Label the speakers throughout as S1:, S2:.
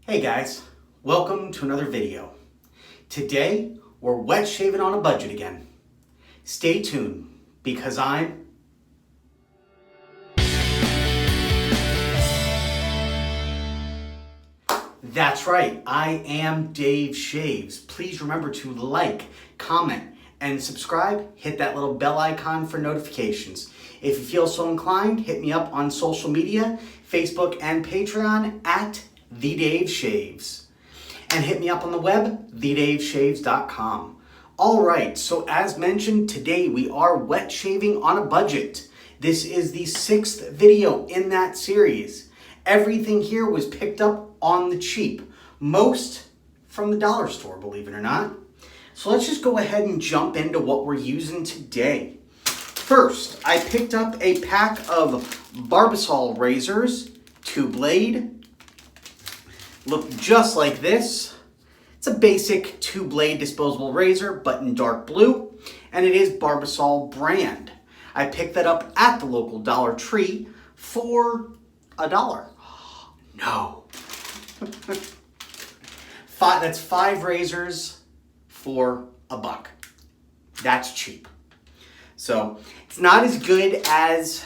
S1: Hey guys, welcome to another video. Today, we're wet shaving on a budget again. Stay tuned because That's right, I am Dave Shaves. Please remember to like, comment, and subscribe. Hit that little bell icon for notifications. If you feel so inclined, hit me up on social media, Facebook and Patreon at The Dave Shaves. And hit me up on the web, thedaveshaves.com. All right, so as mentioned, today we are wet shaving on a budget. This is the 6th video in that series. Everything here was picked up on the cheap. Most from the dollar store, believe it or not. So let's just go ahead and jump into what we're using today. First, I picked up a pack of Barbasol razors, 2-blade. Look just like this. It's a basic 2-blade disposable razor, but in dark blue, and it is Barbasol brand. I picked that up at the local Dollar Tree for $1. No. That's 5 razors for $1. That's cheap. So it's not as good as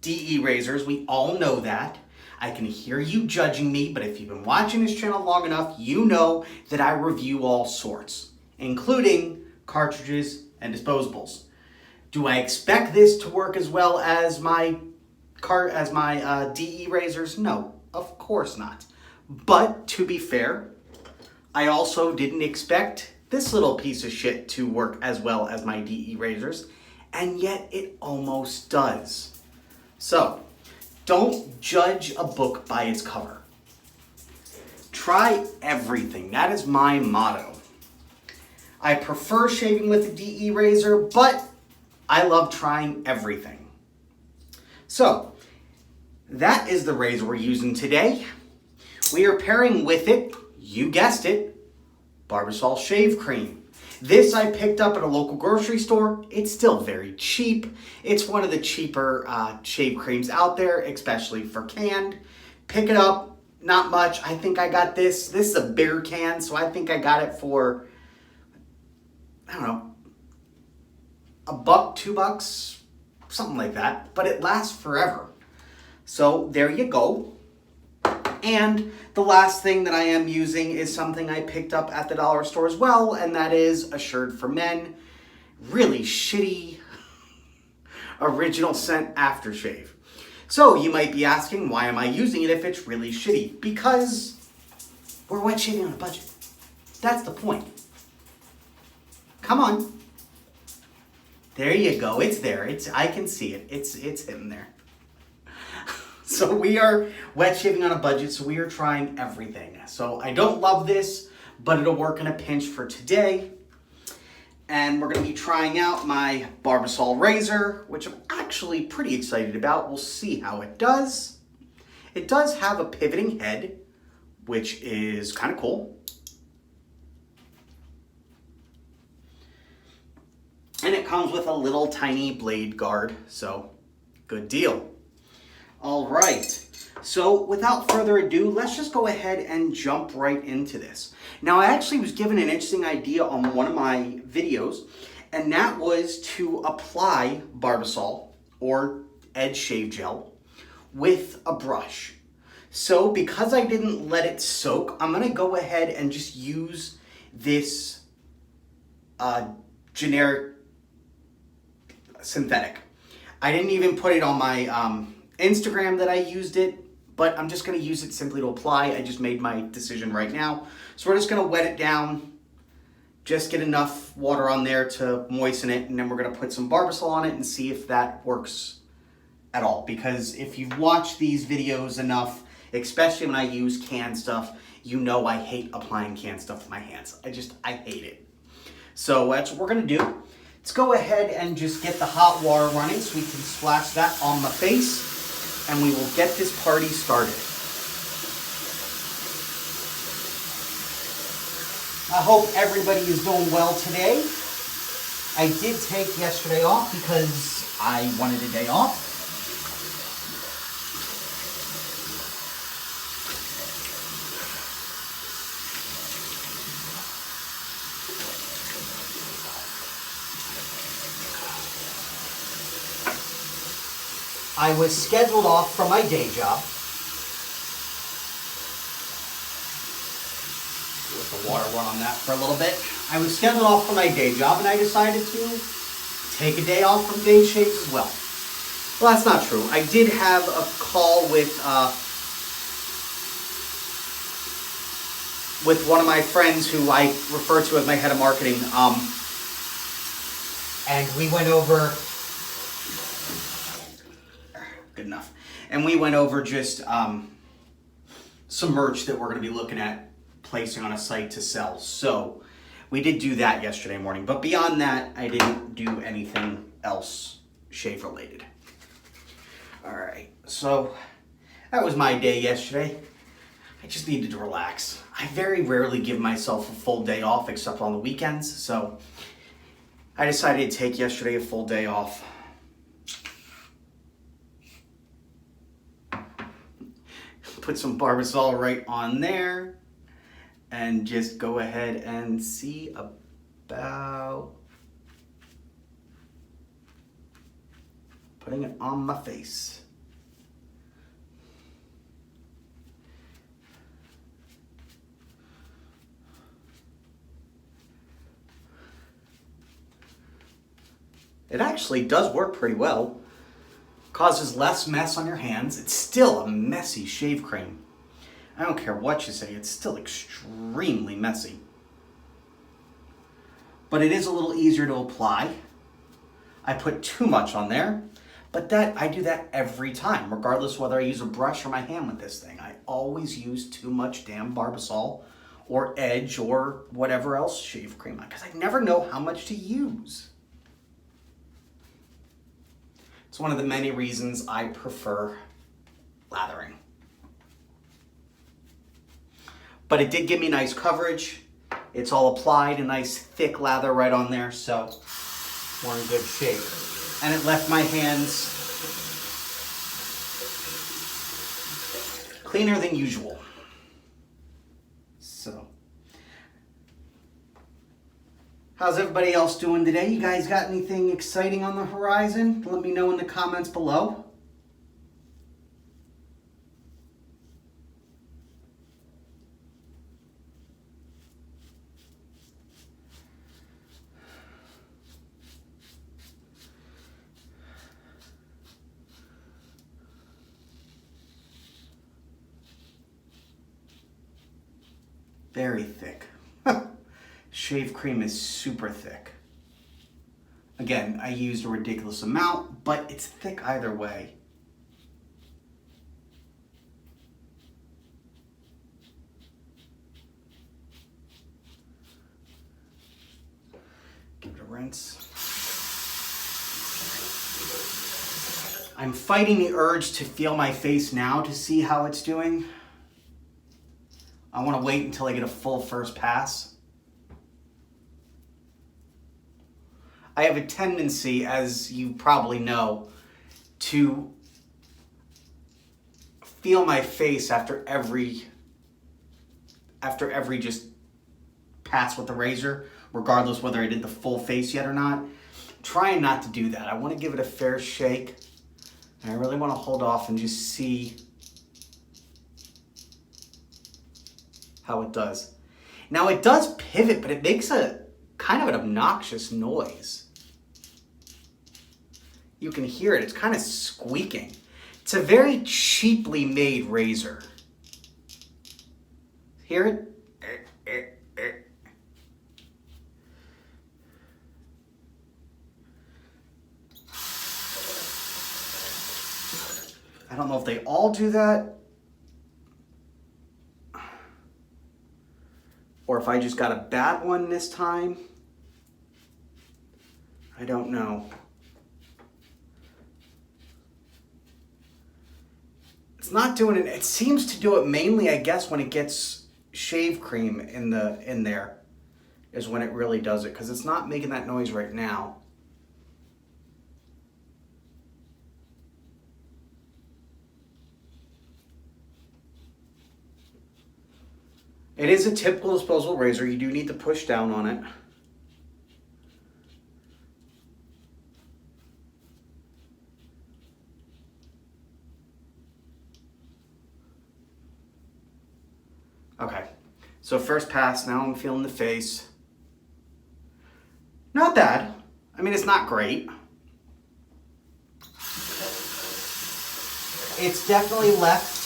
S1: DE razors. We all know that. I can hear you judging me, but if you've been watching this channel long enough, you know that I review all sorts, including cartridges and disposables. Do I expect this to work as well as my DE razors? No, of course not. But to be fair, I also didn't expect this little piece of shit to work as well as my DE razors, and yet it almost does. So, don't judge a book by its cover. Try everything. That is my motto. I prefer shaving with a DE razor, but I love trying everything. So, that is the razor we're using today. We are pairing with it, you guessed it, Barbasol shave cream. This I picked up at a local grocery store. It's still very cheap. It's one of the cheaper shave creams out there, especially for canned. Pick it up, not much. I think I got this. This is a bigger can, so I think I got it for, I don't know, $1, $2, something like that. But it lasts forever. So there you go. And the last thing that I am using is something I picked up at the dollar store as well, and that is a shirt for men. Really shitty original scent aftershave. So you might be asking, why am I using it if it's really shitty? Because we're wet shaving on a budget. That's the point. Come on. There you go. It's there. I can see it. It's in there. So we are wet shaving on a budget, so we are trying everything. So I don't love this, but it'll work in a pinch for today. And we're going to be trying out my Barbasol razor, which I'm actually pretty excited about. We'll see how it does. It does have a pivoting head, which is kind of cool. And it comes with a little tiny blade guard, so good deal. All right, so without further ado, let's just go ahead and jump right into this. Now, I actually was given an interesting idea on one of my videos, and that was to apply Barbasol or Edge Shave Gel with a brush. So because I didn't let it soak, I'm gonna go ahead and just use this generic synthetic. I didn't even put it on my Instagram that I used it, but I'm just going to use it simply to apply. I just made my decision right now. So we're just going to wet it down, just get enough water on there to moisten it, and then we're going to put some Barbasol on it and see if that works at all. Because if you've watched these videos enough, especially when I use canned stuff, you know I hate applying canned stuff with my hands. I hate it. So that's what we're going to do. Let's go ahead and just get the hot water running so we can splash that on the face. And we will get this party started. I hope everybody is doing well today. I did take yesterday off because I wanted a day off. I was scheduled off from my day job. Let the water run on that for a little bit. I was scheduled off from my day job and I decided to take a day off from day shaves as well. Well, that's not true. I did have a call with one of my friends who I refer to as my head of marketing. And we went over, good enough. And we went over just some merch that we're going to be looking at placing on a site to sell. So we did do that yesterday morning. But beyond that, I didn't do anything else shave related. All right, so that was my day yesterday. I just needed to relax. I very rarely give myself a full day off except on the weekends. So I decided to take yesterday a full day off. Put some Barbasol right on there and just go ahead and see about putting it on my face. It actually does work pretty well. Causes less mess on your hands. It's still a messy shave cream. I don't care what you say, it's still extremely messy. But it is a little easier to apply. I put too much on there, but I do that every time, regardless whether I use a brush or my hand with this thing. I always use too much damn Barbasol or Edge or whatever else shave cream, because I never know how much to use. It's one of the many reasons I prefer lathering. But it did give me nice coverage. It's all applied, a nice thick lather right on there, so we're in good shape. And it left my hands cleaner than usual. So, how's everybody else doing today? You guys got anything exciting on the horizon? Let me know in the comments below. Very thick. Shave cream is super thick. Again, I used a ridiculous amount, but it's thick either way. Give it a rinse. I'm fighting the urge to feel my face now to see how it's doing. I want to wait until I get a full first pass. I have a tendency, as you probably know, to feel my face after every just pass with the razor, regardless whether I did the full face yet or not. I'm trying not to do that. I want to give it a fair shake. And I really want to hold off and just see how it does. Now it does pivot, but it makes a kind of an obnoxious noise. You can hear it, it's kind of squeaking. It's a very cheaply made razor. Hear it? I don't know if they all do that, or if I just got a bad one this time. I don't know. It's not doing it. It seems to do it mainly, I guess, when it gets shave cream in there is when it really does it, because it's not making that noise right now. It is a typical disposable razor. You do need to push down on it. Okay, so first pass, now I'm feeling the face. Not bad. I mean, it's not great. It's definitely left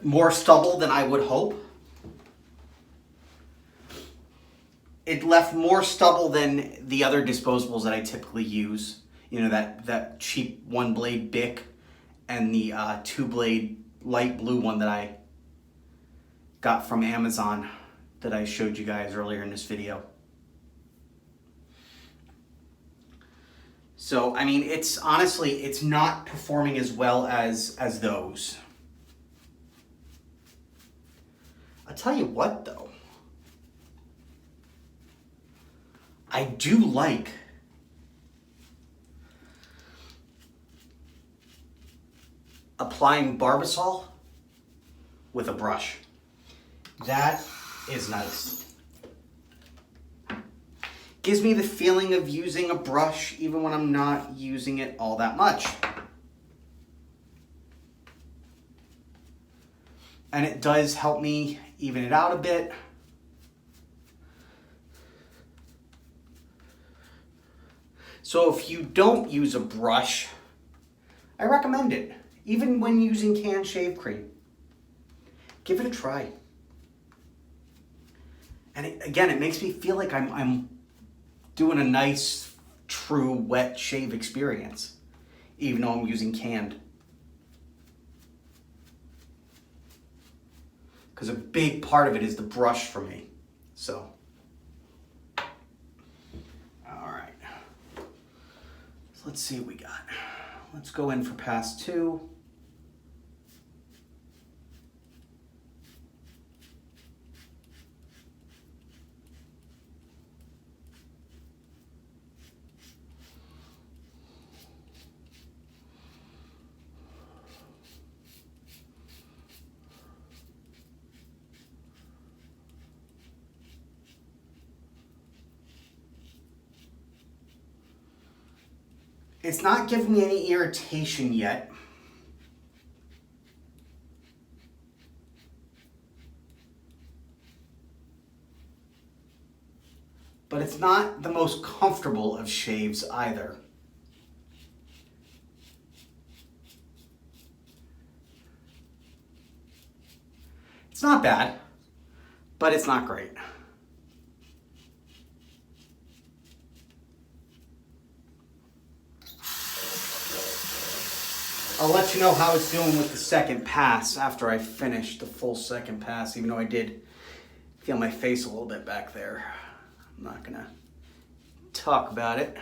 S1: more stubble than I would hope. It left more stubble than the other disposables that I typically use. You know, that cheap one blade Bic and the two blade light blue one that I got from Amazon that I showed you guys earlier in this video. So, I mean, it's honestly, it's not performing as well as those. I'll tell you what though, I do like applying Barbasol with a brush. That is nice. Gives me the feeling of using a brush even when I'm not using it all that much. And it does help me even it out a bit. So if you don't use a brush, I recommend it. Even when using canned shave cream. Give it a try. And again, it makes me feel like I'm doing a nice, true, wet shave experience, even though I'm using canned. Because a big part of it is the brush for me. So, all right. So let's see what we got. Let's go in for pass 2. It's not giving me any irritation yet. But it's not the most comfortable of shaves either. It's not bad, but it's not great. I'll let you know how it's doing with the second pass after I finish the full second pass, even though I did feel my face a little bit back there. I'm not gonna talk about it.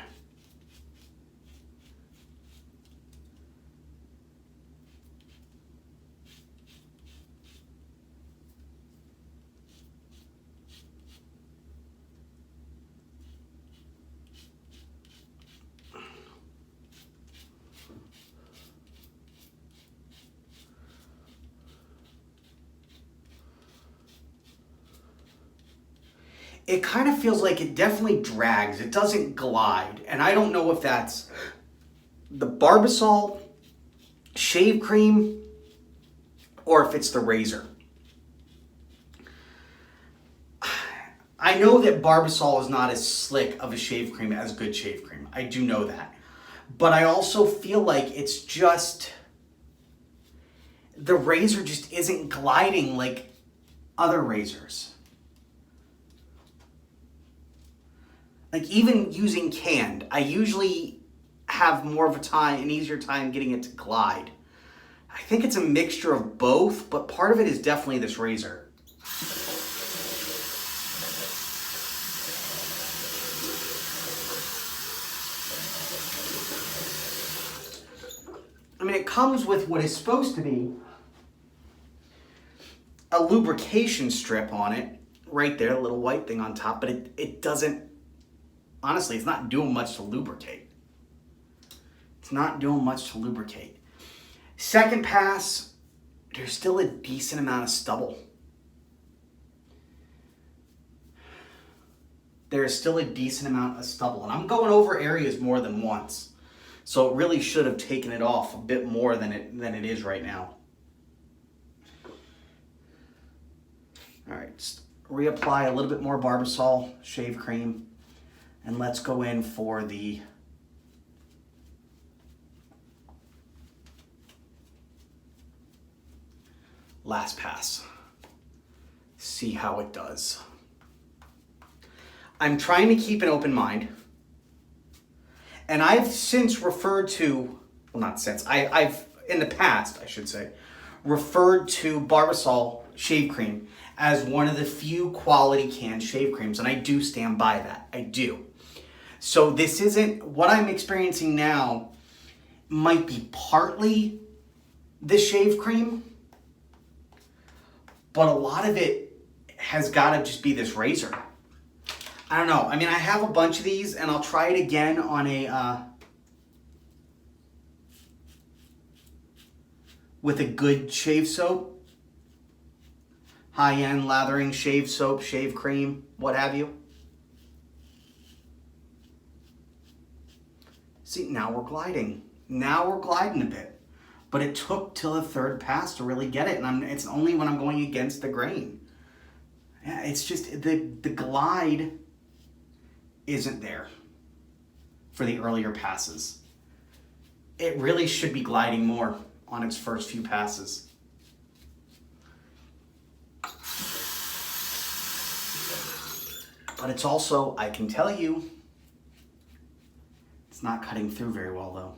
S1: It kind of feels like it definitely drags. It doesn't glide. And I don't know if that's the Barbasol shave cream or if it's the razor. I know that Barbasol is not as slick of a shave cream as good shave cream. I do know that. But I also feel like it's just, the razor just isn't gliding like other razors. Like even using canned, I usually have more of an easier time getting it to glide. I think it's a mixture of both, but part of it is definitely this razor. I mean, it comes with what is supposed to be a lubrication strip on it, right there, a little white thing on top, but it doesn't, honestly, it's not doing much to lubricate. It's not doing much to lubricate. Second pass, there's still a decent amount of stubble. There's still a decent amount of stubble. And I'm going over areas more than once. So it really should have taken it off a bit more than it is right now. All right, just reapply a little bit more Barbasol shave cream, and let's go in for the last pass. See how it does. I'm trying to keep an open mind, and I've since referred to, well, not since, I've in the past, I should say, referred to Barbasol shave cream as one of the few quality canned shave creams, and I do stand by that. I do. So this isn't, what I'm experiencing now might be partly the shave cream, but a lot of it has got to just be this razor. I don't know. I mean, I have a bunch of these, and I'll try it again on a with a good shave soap, high-end lathering shave soap, shave cream, what have you. See, now we're gliding. Now we're gliding a bit. But it took till the third pass to really get it, and it's only when I'm going against the grain. Yeah, it's just the glide isn't there for the earlier passes. It really should be gliding more on its first few passes. But it's also, I can tell you, it's not cutting through very well though.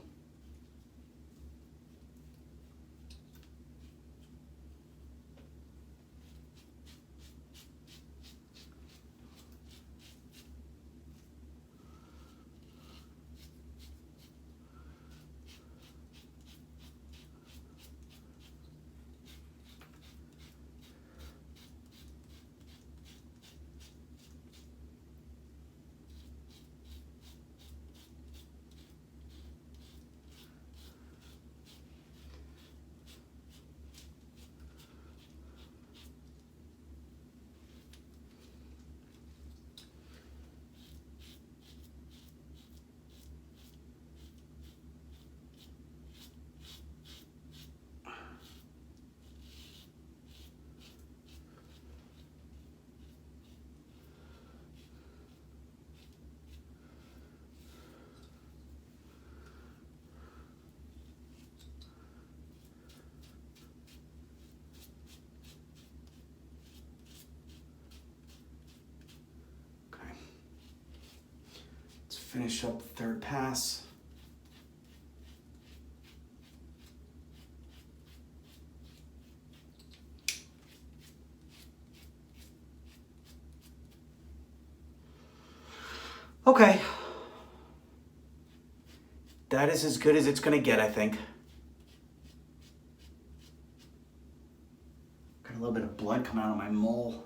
S1: Finish up the third pass. Okay. That is as good as it's going to get, I think. Got a little bit of blood coming out of my mole.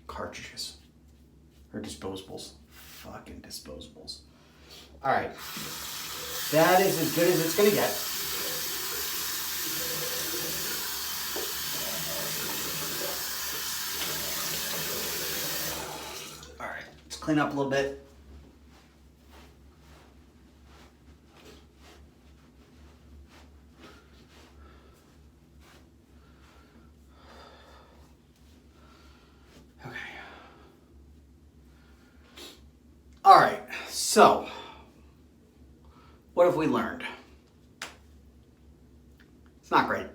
S1: Cartridges. Or disposables. Fucking disposables. Alright. That is as good as it's going to get. Alright. Let's clean up a little bit. All right, so what have we learned? It's not great.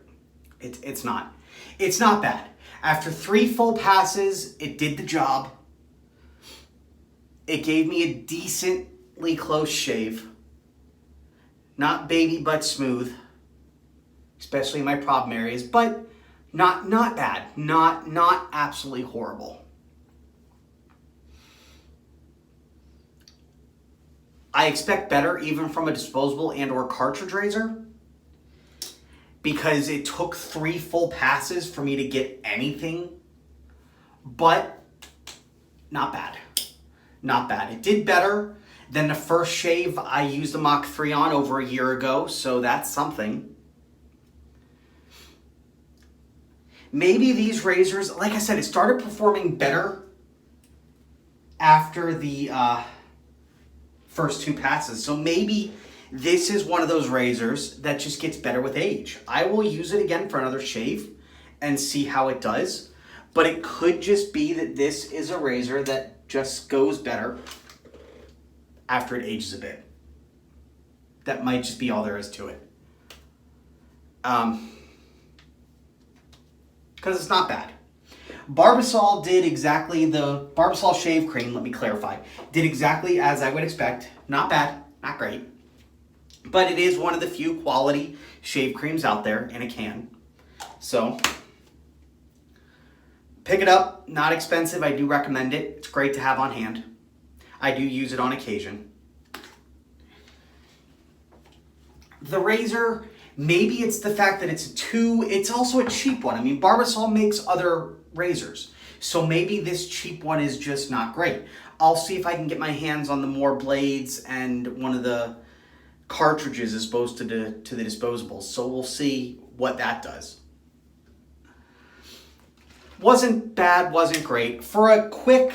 S1: It's not. It's not bad. After 3 full passes, it did the job. It gave me a decently close shave. Not baby but smooth, especially in my problem areas, but not bad. Not absolutely horrible. I expect better even from a disposable and or cartridge razor because it took 3 full passes for me to get anything, but not bad. Not bad. It did better than the first shave I used the Mach 3 on over a year ago, so that's something. Maybe these razors, like I said, it started performing better after the first 2 passes. So maybe this is one of those razors that just gets better with age. I will use it again for another shave, and see how it does. But it could just be that this is a razor that just goes better after it ages a bit. That might just be all there is to it. Because it's not bad. Barbasol did exactly the Barbasol shave cream, let me clarify, did exactly as I would expect. Not bad, not great. But it is one of the few quality shave creams out there in a can. So, pick it up, not expensive, I do recommend it. It's great to have on hand. I do use it on occasion. The razor, maybe it's the fact that it's also a cheap one. I mean, Barbasol makes other razors. So maybe this cheap one is just not great. I'll see if I can get my hands on the more blades and one of the cartridges as opposed to the disposables. So we'll see what that does. Wasn't bad, wasn't great. For a quick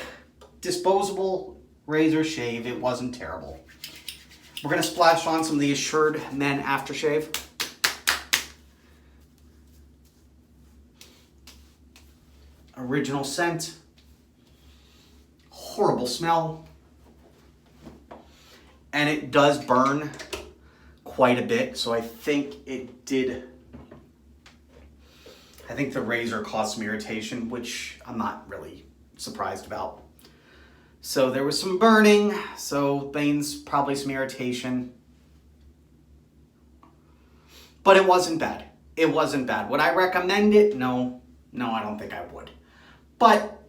S1: disposable razor shave, it wasn't terrible. We're going to splash on some of the Assured Men Aftershave. Original scent. Horrible smell. And it does burn quite a bit, so I think it did. I think the razor caused some irritation, which I'm not really surprised about. So there was some burning, so means probably some irritation. But it wasn't bad. It wasn't bad. Would I recommend it? No, I don't think I would. But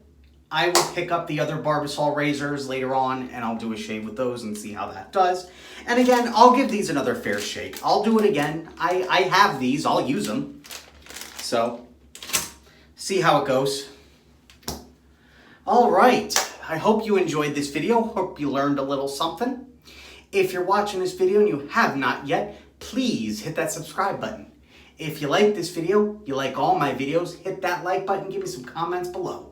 S1: I will pick up the other Barbasol razors later on and I'll do a shave with those and see how that does. And again, I'll give these another fair shake. I'll do it again. I have these. I'll use them. So, see how it goes. All right. I hope you enjoyed this video. Hope you learned a little something. If you're watching this video and you have not yet, please hit that subscribe button. If you like this video, you like all my videos, hit that like button, give me some comments below.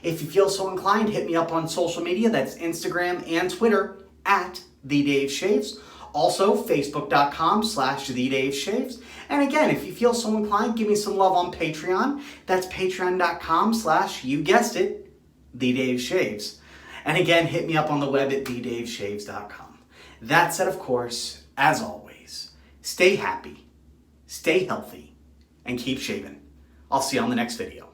S1: If you feel so inclined, hit me up on social media. That's Instagram and Twitter at TheDaveShaves. Also, Facebook.com/TheDaveShaves. And again, if you feel so inclined, give me some love on Patreon. That's Patreon.com/ you guessed it, TheDaveShaves. And again, hit me up on the web at TheDaveShaves.com. That said, of course, as always, stay happy, stay healthy, and keep shaving. I'll see you on the next video.